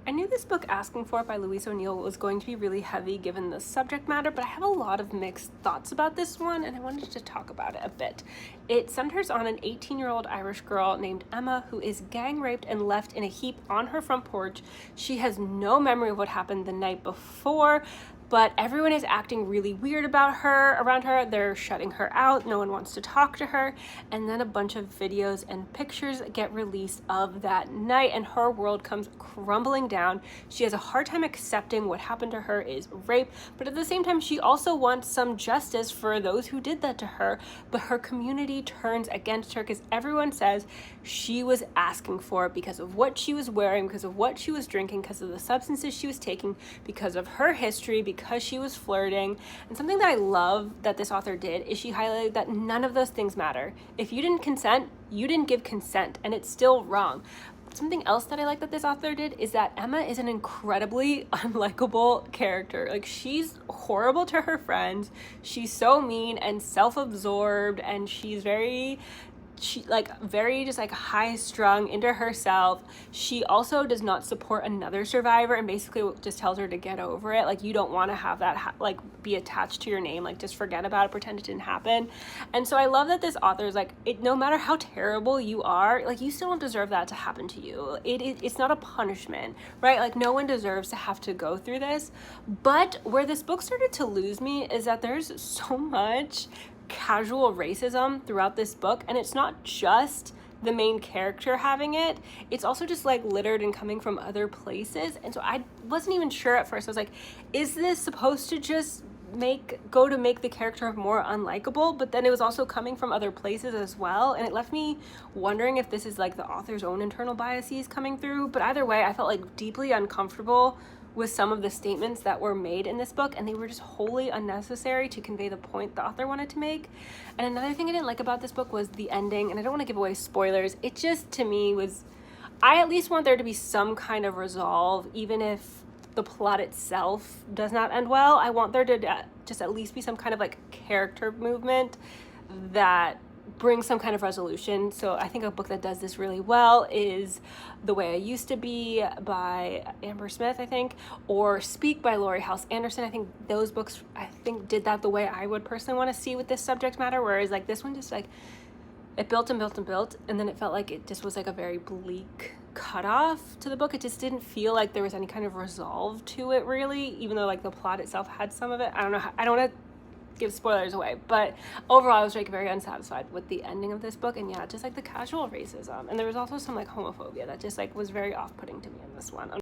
I knew this book, Asking For It by Louise O'Neill, was going to be really heavy given the subject matter, but I have a lot of mixed thoughts about this one, and I wanted to talk about it a bit. It centers on an 18-year-old Irish girl named Emma who is gang raped and left in a heap on her front porch. She has no memory of what happened the night before, but everyone is acting really weird around her. They're shutting her out. No one wants to talk to her. And then a bunch of videos and pictures get released of that night, and her world comes crumbling down. She has a hard time accepting what happened to her is rape, but at the same time, she also wants some justice for those who did that to her. But her community turns against her because everyone says she was asking for it because of what she was wearing, because of what she was drinking, because of the substances she was taking, because of her history, because she was flirting. And something that I love that this author did is she highlighted that none of those things matter. If you didn't consent, you didn't give consent, and it's still wrong. Something else that I like that this author did is that Emma is an incredibly unlikable character. Like, she's horrible to her friends. She's so mean and self-absorbed, and she's very just like high strung into herself. She also does not support another survivor and basically just tells her to get over it. Like, you don't want to have that be attached to your name. Like, just forget about it, pretend it didn't happen. And so I love that this author is like, no matter how terrible you are, like, you still don't deserve that to happen to you. It's not a punishment, right? Like, no one deserves to have to go through this. But where this book started to lose me is that there's so much casual racism throughout this book, and it's not just the main character having it, it's also just like littered and coming from other places. And so I wasn't even sure at first. I was like, is this supposed to just make the character more unlikable? But then it was also coming from other places as well, and it left me wondering if this is like the author's own internal biases coming through. But either way, I felt like deeply uncomfortable with some of the statements that were made in this book, and they were just wholly unnecessary to convey the point the author wanted to make. And another thing I didn't like about this book was the ending, and I don't want to give away spoilers. It just, to me, was, I at least want there to be some kind of resolve, even if the plot itself does not end well. I want there to just at least be some kind of like character movement that brings some kind of resolution. So I think a book that does this really well is The Way I Used to Be by Amber Smith, I think, or Speak by Laurie Halse Anderson. I think those books, did that the way I would personally want to see with this subject matter, whereas like this one just like, it built and built and built, and then it felt like it just was like a very bleak cutoff to the book. It just didn't feel like there was any kind of resolve to it, really, even though like the plot itself had some of it. I don't want to give spoilers away, but overall I was like very unsatisfied with the ending of this book. And yeah, just like the casual racism, and there was also some like homophobia that just like was very off-putting to me in this one.